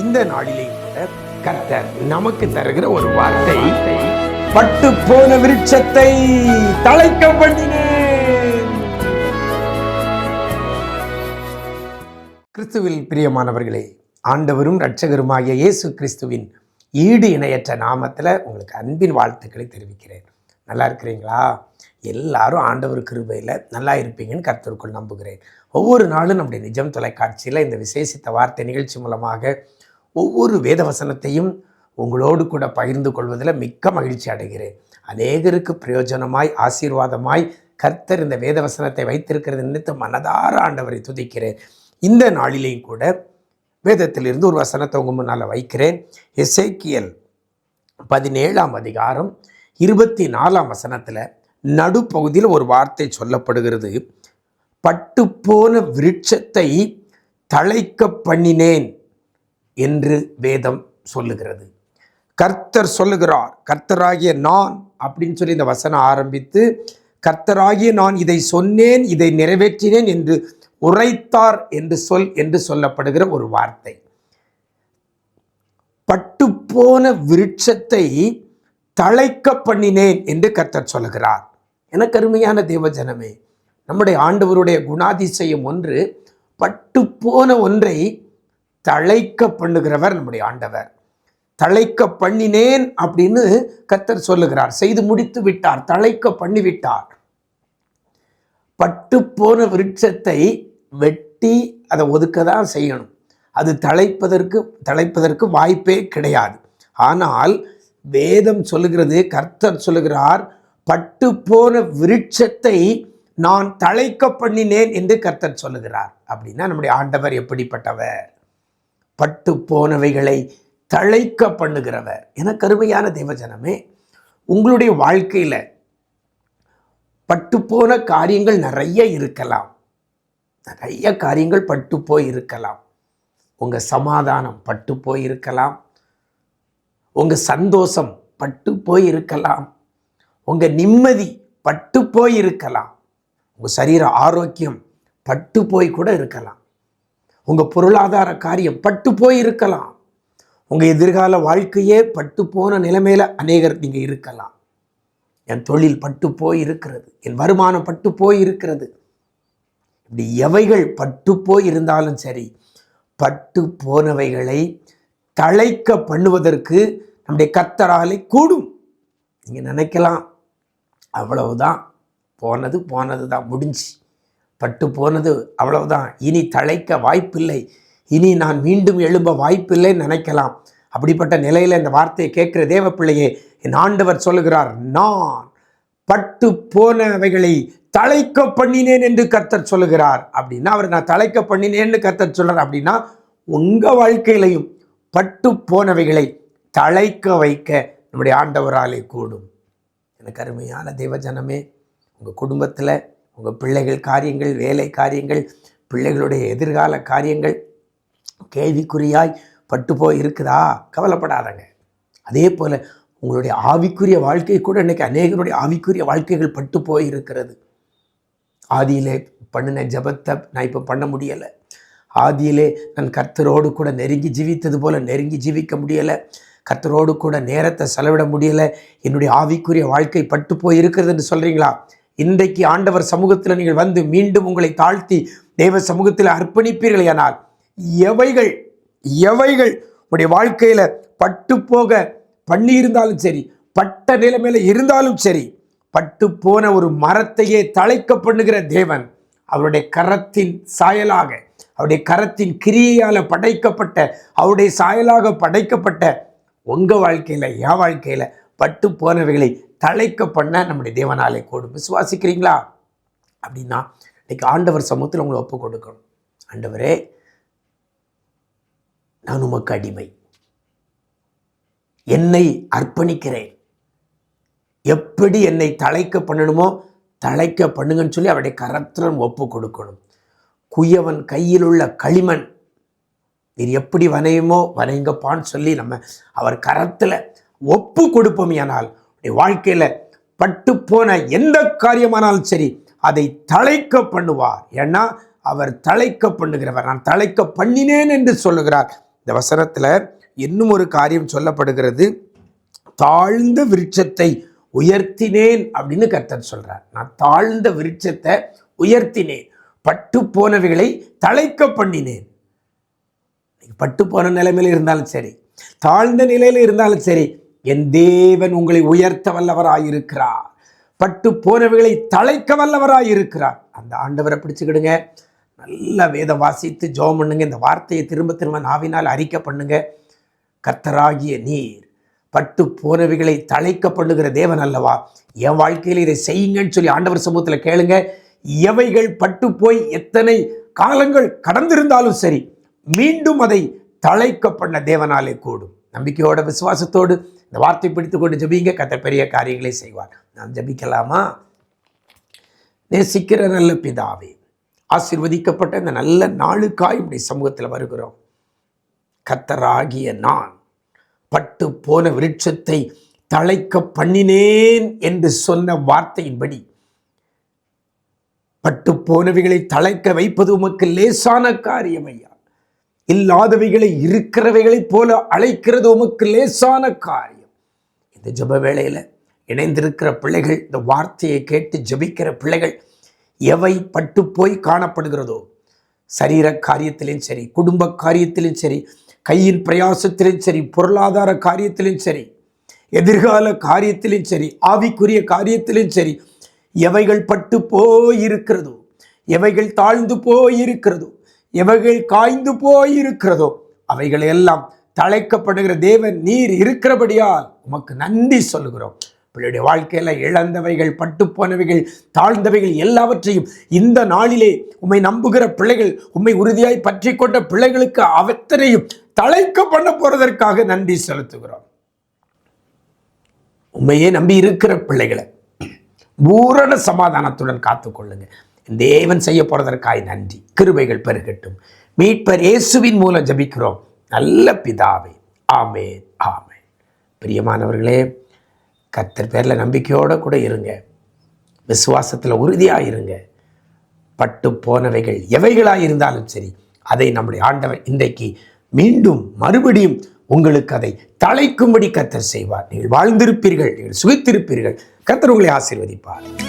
இந்த நாளிலே கூட கர்த்தர் நமக்கு தருகிற ஒரு வார்த்தை, பட்டு போன விருட்சத்தை தழைக்க பண்ணினேன். கிறிஸ்துவில் பிரியமானவர்களே, ஆண்டவரும் இரட்சகருமாகிய இயேசு கிறிஸ்துவின் ஈடு இணையற்ற நாமத்தில் உங்களுக்கு அன்பின் வாழ்த்துக்களை தெரிவிக்கிறேன். நல்லா இருக்கிறீங்களா? எல்லாரும் ஆண்டவர் கிருபையில் நல்லா இருப்பீங்கன்னு கர்த்தருக்குள் நம்புகிறேன். ஒவ்வொரு நாளும் நம்முடைய நிஜம் தொலைக்காட்சியில் இந்த விசேஷித்த வார்த்தை நிகழ்ச்சி மூலமாக ஒவ்வொரு வேத வசனத்தையும் உங்களோடு கூட பகிர்ந்து கொள்வதில் மிக்க மகிழ்ச்சி அடைகிறேன். அநேகருக்கு பிரயோஜனமாய் ஆசீர்வாதமாய் கர்த்தர் இந்த வேத வசனத்தை வைத்திருக்கிறது நினைத்து மனதார ஆண்டவரை துதிக்கிறேன். இந்த நாளிலேயும் கூட வேதத்திலிருந்து ஒரு வசனத்தை உங்கள் முன்னால் வைக்கிறேன். எசேக்கியேல் 17ஆம் அதிகாரம் 24ஆம் வசனத்தில் நடுப்பகுதியில் ஒரு வார்த்தை சொல்லப்படுகிறது. பட்டுப்போன விருட்சத்தை தழைக்க பண்ணினேன் என்று வேதம் சொல்லுகிறது. கர்த்தர் சொல்லுகிறார், கர்த்தராகிய நான் அப்படின்னு சொல்லி இந்த வசனம் ஆரம்பித்து, கர்த்தராகிய நான் இதை சொன்னேன், இதை நிறைவேற்றினேன் என்று உரைத்தார் என்று சொல்லப்படுகிற ஒரு வார்த்தை. பட்டுப்போன விருட்சத்தை தழைக்க பண்ணினேன் என்று கர்த்தர் சொல்லுகிறார். எனக்கு அருமையான தேவஜனமே, நம்முடைய ஆண்டவருடைய குணாதிசயம் ஒன்று, பட்டுப்போன ஒன்றை தழைக்க பண்ணுகிறவர் நம்முடைய ஆண்டவர். தழைக்க பண்ணினேன் அப்படின்னு கர்த்தர் சொல்லுகிறார். செய்து முடித்து விட்டார், தழைக்க பண்ணிவிட்டார். பட்டுப்போன விருட்சத்தை வெட்டி அதை ஒதுக்க தான் செய்யணும். அது தழைப்பதற்கு வாய்ப்பே கிடையாது. ஆனால் வேதம் சொல்லுகிறது, கர்த்தர் சொல்லுகிறார், பட்டுப்போன விருட்சத்தை நான் தழைக்க பண்ணினேன் என்று கர்த்தர் சொல்லுகிறார். அப்படின்னா நம்முடைய ஆண்டவர் எப்படிப்பட்டவர்? பட்டு போனவைகளை தழைக்க பண்ணுகிறவர். எனக்கு அருமையான தேவஜனமே, உங்களுடைய வாழ்க்கையில் பட்டுப்போன காரியங்கள் நிறைய இருக்கலாம். நிறைய காரியங்கள் பட்டு போய் இருக்கலாம். உங்கள் சமாதானம் பட்டு போய் இருக்கலாம். உங்கள் சந்தோஷம் பட்டு போய் இருக்கலாம். உங்கள் நிம்மதி பட்டு போய் இருக்கலாம். உங்கள் சரீர ஆரோக்கியம் பட்டு போய் கூட இருக்கலாம். உங்கள் பொருளாதார காரியம் பட்டு போய் இருக்கலாம். உங்கள் எதிர்கால வாழ்க்கையே பட்டு போன நிலைமையில் அநேகர் நீங்கள் இருக்கலாம். என் தொழில் பட்டு போய் இருக்கிறது, என் வருமானம் பட்டு போய் இருக்கிறது. இப்படி எவைகள் பட்டு போய் இருந்தாலும் சரி, பட்டு போனவைகளை தழைக்க பண்ணுவதற்கு நம்முடைய கர்த்தராலே கூடும். நீங்கள் நினைக்கலாம், அவ்வளவுதான், போனது தான், முடிஞ்சு, பட்டு போனது அவ்வளவுதான், இனி தழைக்க வாய்ப்பில்லை, இனி நான் மீண்டும் எழும்ப வாய்ப்பில்லைன்னு நினைக்கலாம். அப்படிப்பட்ட நிலையில் இந்த வார்த்தையை கேட்கிற தேவ பிள்ளையே, என் ஆண்டவர் சொல்லுகிறார், நான் பட்டு போனவைகளை தழைக்க பண்ணினேன் என்று கர்த்தர் சொல்லுகிறார். அப்படின்னா அவர் நான் தழைக்க பண்ணினேன்னு கர்த்தர் சொல்றார். அப்படின்னா உங்கள் வாழ்க்கையிலையும் பட்டு போனவைகளை தழைக்க வைக்க நம்முடைய ஆண்டவராலே கூடும். எனக்கு அருமையான தேவஜனமே, உங்கள் குடும்பத்தில் உங்கள் பிள்ளைகள் காரியங்கள், வேலை காரியங்கள், பிள்ளைகளுடைய எதிர்கால காரியங்கள் கேள்விக்குறியாய் பட்டு போய் இருக்குதா? கவலைப்படாதங்க. அதே போல் உங்களுடைய ஆவிக்குரிய வாழ்க்கை கூட இன்றைக்கி அநேகருடைய ஆவிக்குரிய வாழ்க்கைகள் பட்டு போய் இருக்கிறது. ஆதியிலே பண்ணின ஜபத்தை நான் இப்போ பண்ண முடியலை. ஆதியிலே நான் கர்த்தரோடு கூட நெருங்கி ஜீவித்தது போல் நெருங்கி ஜீவிக்க முடியலை. கர்த்தரோடு கூட நேரத்தை செலவிட முடியலை. என்னுடைய ஆவிக்குரிய வாழ்க்கை பட்டு போய் இருக்கிறது என்று சொல்கிறீங்களா? இன்றைக்கு ஆண்டவர் சமூகத்தில் நீங்கள் வந்து மீண்டும் உங்களை தாழ்த்தி தேவ சமூகத்தில் அர்ப்பணிப்பீர்களானால் எவைகள் உடைய வாழ்க்கையில் பட்டு போக பண்ணியிருந்தாலும் சரி, பட்ட நிலைமையில இருந்தாலும் சரி, பட்டு போன ஒரு மரத்தையே தழைக்க பண்ணுகிற தேவன் அவருடைய கரத்தின் சாயலாக, அவருடைய கரத்தின் கிரியையால் படைக்கப்பட்ட, அவருடைய சாயலாக படைக்கப்பட்ட உங்கள் வாழ்க்கையில், என் வாழ்க்கையில் பட்டு போனவைகளை தழைக்க பண்ண நம்முடைய தேவனாலே கூடும். விசுவாசிக்கிறீங்களா? அப்படின்னா இன்னைக்கு ஆண்டவர் சமூகத்தில் உங்களை ஒப்பு கொடுக்கணும். ஆண்டவரே, நான் உமக்கு அடிமை, என்னை அர்ப்பணிக்கிறேன், எப்படி என்னை தழைக்க பண்ணணுமோ தழைக்க பண்ணுங்கன்னு சொல்லி அவருடைய கரத்தில் ஒப்பு கொடுக்கணும். குயவன் கையில் உள்ள களிமண் நீர் எப்படி வனையுமோ வனைங்கப்பான்னு சொல்லி நம்ம அவர் கரத்தில் ஒப்பு கொடுப்போம். ஆனால் வாழ்க்கையில் பட்டு போன எந்த காரியமானாலும் சரி அதை தழைக்க பண்ணுவார். ஏன்னா அவர் தழைக்க பண்ணுகிறவர். நான் தழைக்க பண்ணினேன் என்று சொல்லுகிறார். இந்த வசனத்துல இன்னும் ஒரு காரியம் சொல்லப்படுகிறது. தாழ்ந்த விருட்சத்தை உயர்த்தினேன் அப்படின்னு கர்த்தர் சொல்றார். நான் தாழ்ந்த விருட்சத்தை உயர்த்தினேன், பட்டு போனவைகளை தழைக்க பண்ணினேன். பட்டு போன நிலைமையில இருந்தாலும் சரி, தாழ்ந்த நிலையில இருந்தாலும் சரி, என் தேவன் உங்களை உயர்த்த வல்லவராயிருக்கிறார். பட்டு போனவைகளை தழைக்க வல்லவராயிருக்கிறார். அந்த ஆண்டவரை பிடிச்சுக்கிடுங்க. நல்ல வேதம் வாசித்து ஜெபம் பண்ணுங்க. இந்த வார்த்தையை திரும்ப திரும்ப நாவினால் அறிக்கை பண்ணுங்க. கர்த்தராகிய நீர் பட்டு போனவைகளை தழைக்க பண்ணுகிற தேவன் அல்லவா? என் வாழ்க்கையில் இதை செய்யுங்கன்னு சொல்லி ஆண்டவர் சமூகத்தில் கேளுங்க. எவைகள் பட்டு போய் எத்தனை காலங்கள் கடந்திருந்தாலும் சரி, மீண்டும் அதை தழைக்க பண்ண தேவனாலே கூடும். நம்பிக்கையோட விசுவாசத்தோடு இந்த வார்த்தை பிடித்து கொண்டு ஜெபிங்க. கர்த்தர் பெரிய காரியங்களை செய்வார். நாம் ஜெபிக்கலாமா? நேசிக்கிற நல்ல பிதாவே, ஆசீர்வதிக்கப்பட்ட இந்த நல்ல நாளுக்காய் இப்படி சமூகத்தில் வருகிறோம். கர்த்தராகிய நான் பட்டு போன விருட்சத்தை தழைக்க பண்ணினேன் என்று சொன்ன வார்த்தையின்படி பட்டு போனவைகளை தழைக்க வைப்பது உமக்கு லேசான காரியம் ஐயா. இல்லாதவைகளை இருக்கிறவைகளைப் போல அழைக்கிறது உமக்கு லேசான காரியம். இந்த ஜெப வேளையில இணைந்திருக்கிற பிள்ளைகள், இந்த வார்த்தையை கேட்டு ஜெபிக்கிற பிள்ளைகள், எவை பட்டு போய் காணப்படுகிறதோ, சரீர காரியத்திலும் சரி, குடும்ப காரியத்திலும் சரி, கையின் பிரயாசத்திலும் சரி, பொருளாதார காரியத்திலும் சரி, எதிர்கால காரியத்திலும் சரி, ஆவிக்குரிய காரியத்திலும் சரி, எவைகள் பட்டு போயிருக்கிறதோ, எவைகள் தாழ்ந்து போயிருக்கிறதோ, எவைகள் காய்ந்து போயிருக்கிறதோ, அவைகளை எல்லாம் தழைக்கப்படுகிற தேவன் நீர் இருக்கிறபடியால் உமக்கு நன்றி சொல்லுகிறோம். பிள்ளையுடைய வாழ்க்கையில இழந்தவைகள், பட்டு போனவைகள், தாழ்ந்தவைகள் எல்லாவற்றையும் இந்த நாளிலே உம்மை நம்புகிற பிள்ளைகள், உம்மை உறுதியாய் பற்றி கொண்ட பிள்ளைகளுக்கு அவற்றையும் தழைக்க பண்ண போறதற்காக நன்றி செலுத்துகிறோம். உண்மையே நம்பி இருக்கிற பிள்ளைகளை பூரண சமாதானத்துடன் காத்துக்கொள்ளுங்க. தேவன் செய்ய போறதற்காய் நன்றி. கிருபைகள் பெருகட்டும். மீட்பர் இயேசுவின் மூலம் ஜெபிக்கிறோம் நல்ல பிதாவே. ஆமென், ஆமென். பிரியமானவர்களே, கர்த்தர் பேரில் நம்பிக்கையோடு கூட இருங்க. விசுவாசத்தில் உறுதியாக இருங்க. பட்டு போனவைகள் எவைகளாக இருந்தாலும் சரி, அதை நம்முடைய ஆண்டவர் இன்றைக்கு மீண்டும் மறுபடியும் உங்களுக்கு அதை தழைக்கும்படி கர்த்தர் செய்வார். நீங்கள் வாழ்ந்திருப்பீர்கள், நீங்கள் சுகித்திருப்பீர்கள். கர்த்தர் உங்களை ஆசீர்வதிப்பார்.